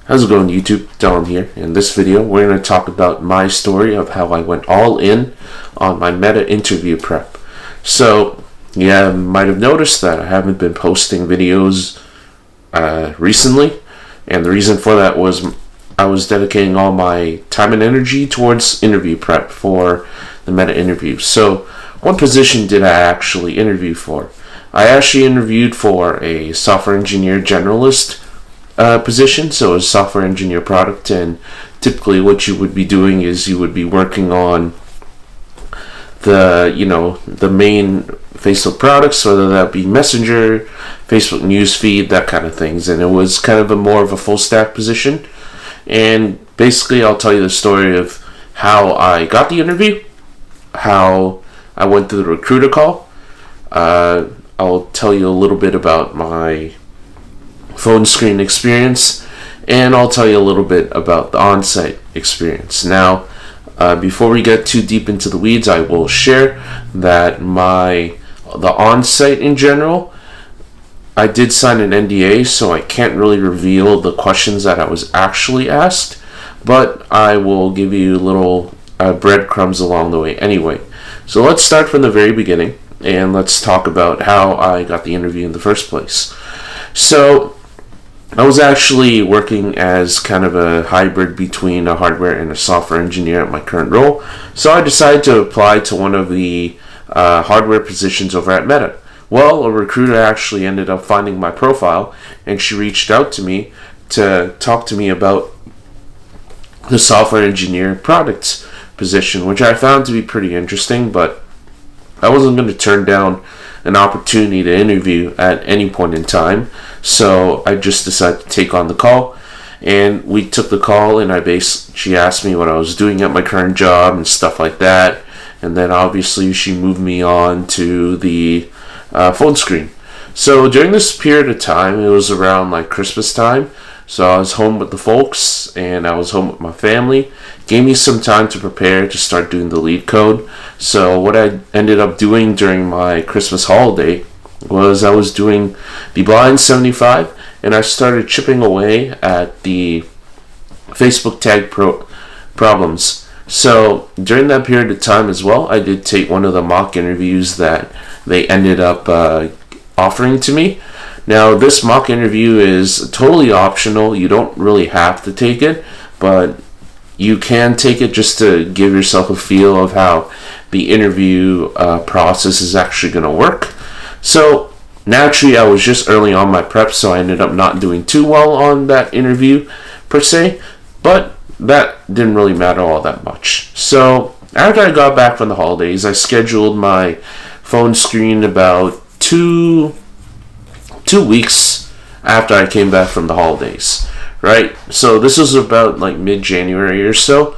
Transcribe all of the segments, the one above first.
How's it going, YouTube? Dylan here. In this video, we're going to talk about my story of how I went all in on my Meta interview prep. So, yeah, you might have noticed that I haven't been posting videos recently, and the reason for that was I was dedicating all my time and energy towards interview prep for the Meta interview. So, what position did I actually interview for? I actually interviewed for a software engineer generalist position, so a software engineer product, and typically what you would be doing is you would be working on the main Facebook products, whether that be Messenger, Facebook newsfeed, that kind of things, and it was kind of more of a full stack position. And basically I'll tell you the story of how I got the interview, how I went through the recruiter call. I'll tell you a little bit about my phone screen experience, and I'll tell you a little bit about the on-site experience. Now, before we get too deep into the weeds, I will share that the on-site in general, I did sign an NDA, so I can't really reveal the questions that I was actually asked, but I will give you little breadcrumbs along the way anyway. So let's start from the very beginning, and let's talk about how I got the interview in the first place. So I was actually working as kind of a hybrid between a hardware and a software engineer at my current role. So I decided to apply to one of the hardware positions over at Meta. Well, a recruiter actually ended up finding my profile, and she reached out to me to talk to me about the software engineer products position, which I found to be pretty interesting, but I wasn't going to turn down an opportunity to interview at any point in time, so I just decided to take on the call. And we took the call, and she asked me what I was doing at my current job and stuff like that, and then obviously she moved me on to the phone screen. So during this period of time, it was around like Christmas time, so I was home with the folks and I was home with my family. Gave me some time to prepare to start doing the lead code. So what I ended up doing during my Christmas holiday was I was doing the blind 75, and I started chipping away at the Facebook tag problems. So during that period of time as well, I did take one of the mock interviews that they ended up offering to me. Now, this mock interview is totally optional. You don't really have to take it, but you can take it just to give yourself a feel of how the interview process is actually going to work. So, naturally, I was just early on my prep, so I ended up not doing too well on that interview per se, but that didn't really matter all that much. So, after I got back from the holidays, I scheduled my phone screen about two weeks after I came back from the holidays, right? So this was about like mid-January or so,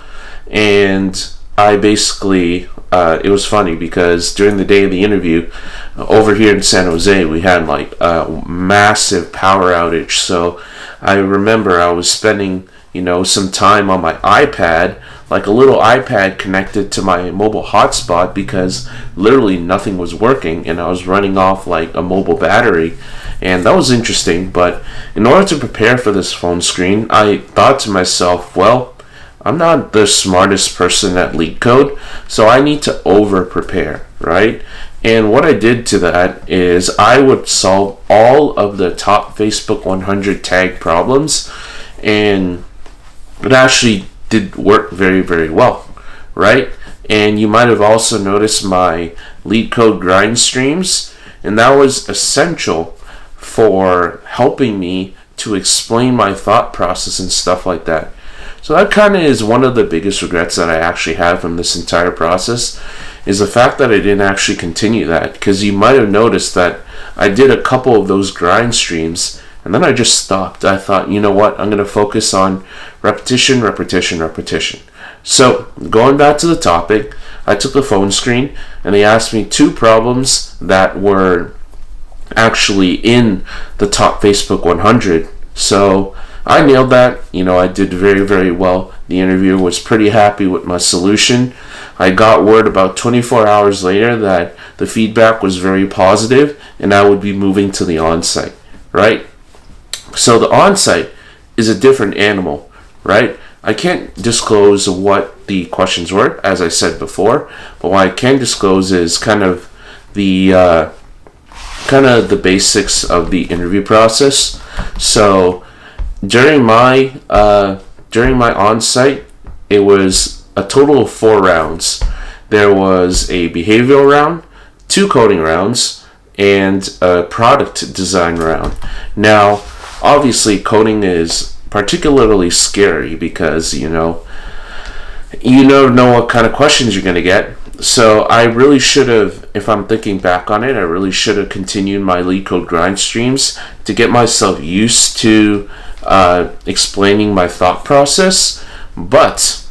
and I basically, it was funny because during the day of the interview, over here in San Jose, we had like a massive power outage. So I remember I was spending, some time on my iPad, like a little iPad connected to my mobile hotspot, because literally nothing was working and I was running off like a mobile battery. And that was interesting, but in order to prepare for this phone screen, I thought to myself, well, I'm not the smartest person at lead code, so I need to over prepare, right? And what I did to that is I would solve all of the top Facebook 100 tag problems, and it actually did work very, very well, right? And you might have also noticed my lead code grind streams, and that was essential for helping me to explain my thought process and stuff like that. So that kind of is one of the biggest regrets that I actually have from this entire process, is the fact that I didn't actually continue that, because you might have noticed that I did a couple of those grind streams and then I just stopped. I thought, you know what, I'm going to focus on repetition. So going back to the topic, I took the phone screen and they asked me two problems that were actually in the top Facebook 100. So I nailed that. I did very, very well. The interviewer was pretty happy with my solution. I got word about 24 hours later that the feedback was very positive and I would be moving to the on-site, right? So the on-site is a different animal, right? I can't disclose what the questions were, as I said before, but what I can disclose is kind of the basics of the interview process. So during my on-site, it was a total of 4 rounds. There was a behavioral round, 2 coding rounds, and a product design round. Now, obviously, coding is particularly scary because you never know what kind of questions you're going to get. So I really should have, if I'm thinking back on it, I really should have continued my lead code grind streams to get myself used to explaining my thought process. But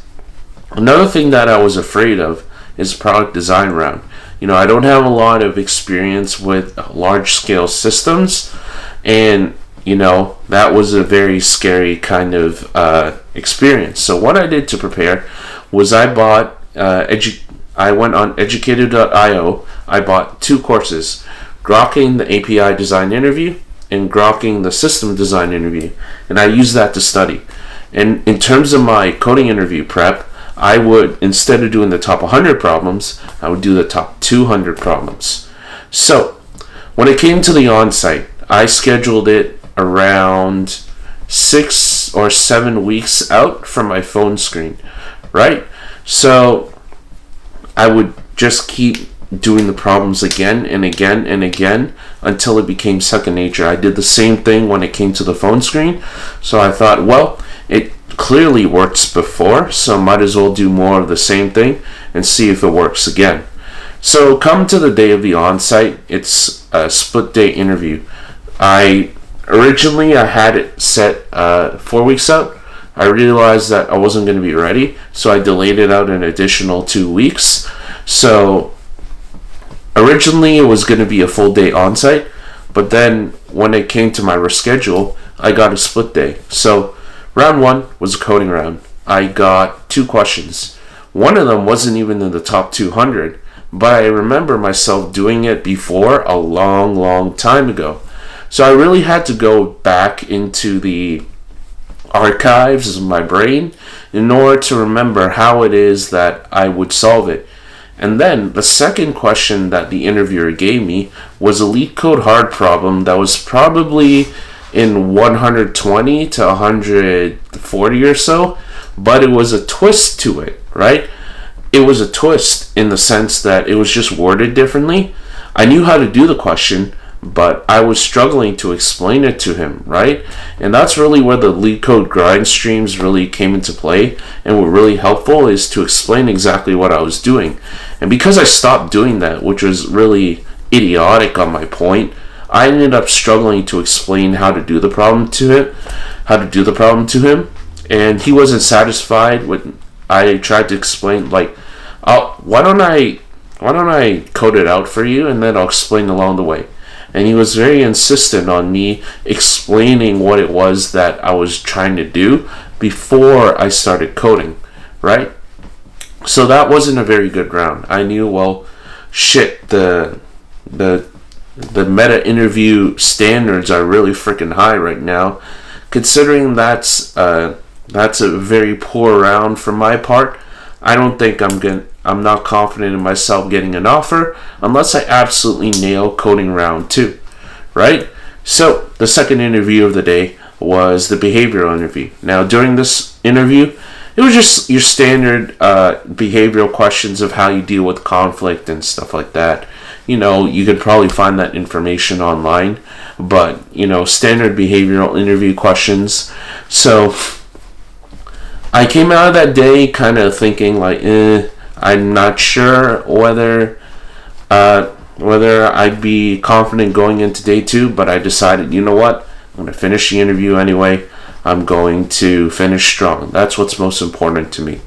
another thing that I was afraid of is product design round. I don't have a lot of experience with large scale systems, and that was a very scary kind of experience. So what I did to prepare was I went on educated.io. I bought 2 courses, Grokking the API design interview and Grokking the system design interview, and I used that to study. And in terms of my coding interview prep, I would, instead of doing the top 100 problems, I would do the top 200 problems. So when it came to the on-site, I scheduled it around 6 or 7 weeks out from my phone screen, right? So I would just keep doing the problems again and again and again until it became second nature. I did the same thing when it came to the phone screen. So I thought, well, it clearly works before, so might as well do more of the same thing and see if it works again. So come to the day of the on-site, it's a split day interview. Originally I had it set 4 weeks out. I realized that I wasn't going to be ready, so I delayed it out an additional 2 weeks. So originally it was going to be a full day on-site, but then when it came to my reschedule, I got a split day. So round 1 was a coding round. I got 2 questions. One of them wasn't even in the top 200, but I remember myself doing it before a long time ago. So I really had to go back into the archives of my brain in order to remember how it is that I would solve it. And then the second question that the interviewer gave me was a lead code hard problem that was probably in 120 to 140 or so, but it was a twist to it, right? It was a twist in the sense that it was just worded differently. I knew how to do the question, but I was struggling to explain it to him, right? And that's really where the lead code grind streams really came into play, and what really helpful is to explain exactly what I was doing. And because I stopped doing that, which was really idiotic on my point, I ended up struggling to explain how to do the problem to him, and he wasn't satisfied with. I tried to explain, like, why don't I code it out for you and then I'll explain along the way. And he was very insistent on me explaining what it was that I was trying to do before I started coding, right? So that wasn't a very good round. I knew, well, shit, the meta interview standards are really freaking high right now. Considering that's a very poor round for my part, I don't think I'm not confident in myself getting an offer unless I absolutely nail coding round 2, right? So the second interview of the day was the behavioral interview. Now during this interview, it was just your standard behavioral questions of how you deal with conflict and stuff like that. You could probably find that information online, but standard behavioral interview questions. So I came out of that day kind of thinking like, I'm not sure whether I'd be confident going into day 2, but I decided, you know what? I'm going to finish the interview anyway. I'm going to finish strong. That's what's most important to me.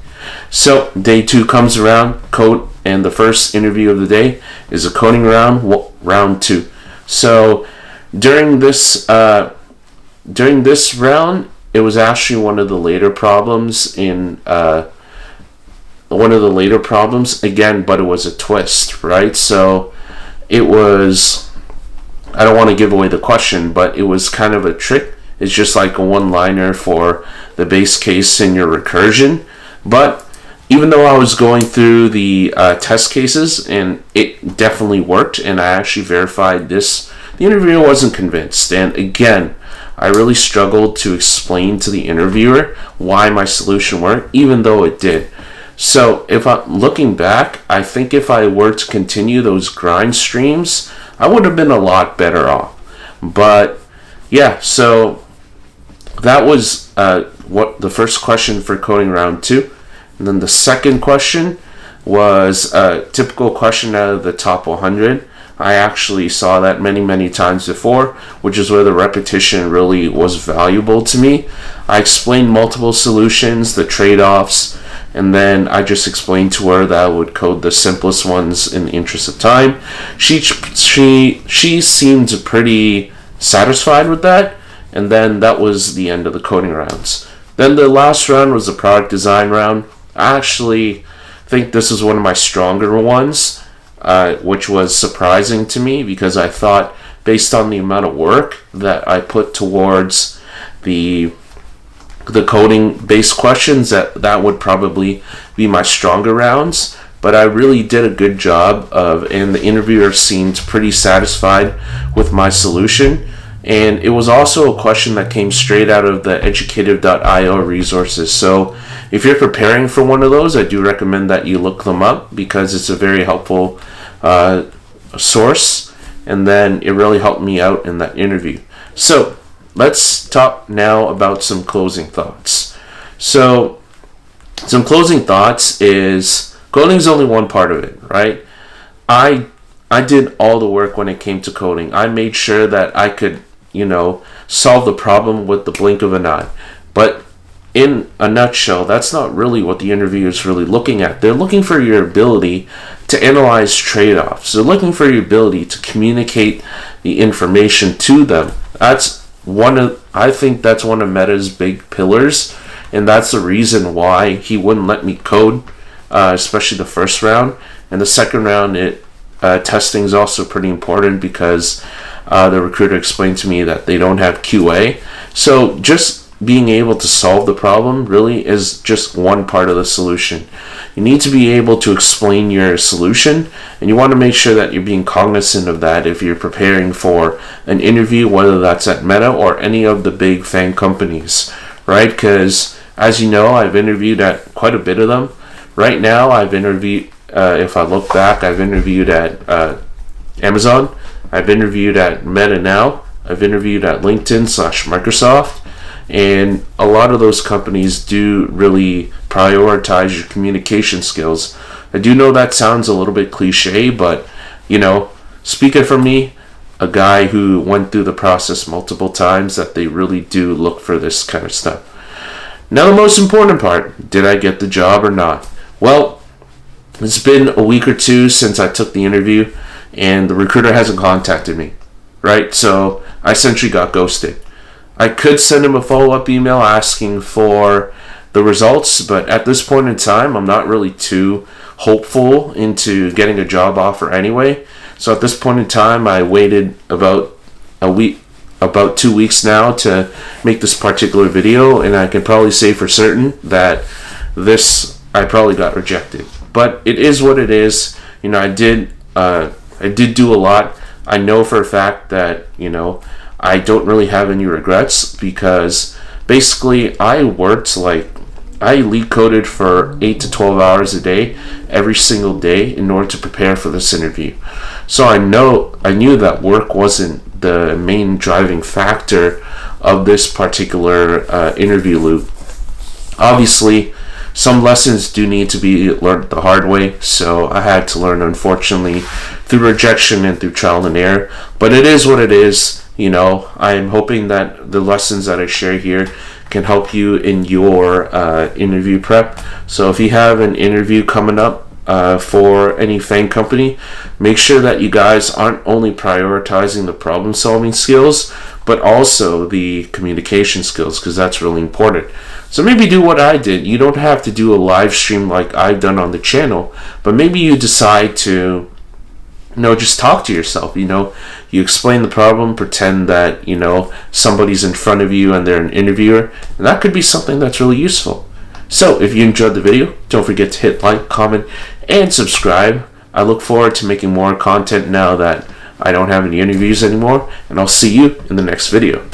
So day 2 comes around, code, and the first interview of the day is a coding round 2. So during this round, it was actually one of the later problems again, but it was a twist, right? So it was, I don't want to give away the question, but it was kind of a trick It's just like a one-liner for the base case in your recursion. But even though I was going through the test cases, and it definitely worked, and I actually verified this, the interviewer wasn't convinced. And again, I really struggled to explain to the interviewer why my solution worked, even though it did. So if I'm looking back, I think if I were to continue those grind streams, I would have been a lot better off. But yeah, so that was what the first question for coding round 2. And then the second question was a typical question out of the top 100. I actually saw that many times before, which is where the repetition really was valuable to me. I explained multiple solutions, the trade-offs, and then I just explained to her that I would code the simplest ones in the interest of time. She seemed pretty satisfied with that, and then that was the end of the coding rounds. Then the last round was the product design round. I actually think this is one of my stronger ones, which was surprising to me because I thought, based on the amount of work that I put towards the coding based questions, that would probably be my stronger rounds. But I really did a good job and the interviewer seemed pretty satisfied with my solution. And it was also a question that came straight out of the educative.io resources. So if you're preparing for one of those, I do recommend that you look them up because it's a very helpful source. And then it really helped me out in that interview. So let's talk now about some closing thoughts. So some closing thoughts is coding is only one part of it, right? I did all the work when it came to coding. I made sure that I could, solve the problem with the blink of an eye. But in a nutshell, that's not really what the interviewer is really looking at. They're looking for your ability to analyze trade-offs. They're looking for your ability to communicate the information to them. I think that's one of Meta's big pillars, and that's the reason why he wouldn't let me code, especially the first round. And the second round, testing is also pretty important because the recruiter explained to me that they don't have QA. So just being able to solve the problem really is just one part of the solution. You need to be able to explain your solution, and you want to make sure that you're being cognizant of that if you're preparing for an interview, whether that's at Meta or any of the big FANG companies, right? Because as you know, I've interviewed at quite a bit of them. Right now, I've interviewed, if I look back, I've interviewed at Amazon, I've interviewed at Meta now, I've interviewed at LinkedIn/Microsoft, and a lot of those companies do really prioritize your communication skills. I do know that sounds a little bit cliche, but, speaking for me, a guy who went through the process multiple times, that they really do look for this kind of stuff. Now the most important part, did I get the job or not? Well, it's been a week or two since I took the interview, and the recruiter hasn't contacted me, right? So I essentially got ghosted. I could send him a follow-up email asking for the results, but at this point in time, I'm not really too hopeful into getting a job offer anyway. So at this point in time, I waited about 2 weeks now to make this particular video, and I can probably say for certain that I probably got rejected. But it is what it is. I did do a lot. I know for a fact that, I don't really have any regrets because basically I lead coded for 8 to 12 hours a day every single day in order to prepare for this interview. So I knew that work wasn't the main driving factor of this particular interview loop. Obviously, some lessons do need to be learned the hard way, so I had to learn, unfortunately, through rejection and through trial and error. But it is what it is. I'm hoping that the lessons that I share here can help you in your interview prep. So if you have an interview coming up for any FANG company, make sure that you guys aren't only prioritizing the problem solving skills, but also the communication skills, because that's really important. So maybe do what I did. You don't have to do a live stream like I've done on the channel, but maybe you decide to just talk to yourself. You explain the problem, pretend that somebody's in front of you and they're an interviewer, and that could be something that's really useful. So if you enjoyed the video, don't forget to hit like, comment, and subscribe. I look forward to making more content now that I don't have any interviews anymore, and I'll see you in the next video.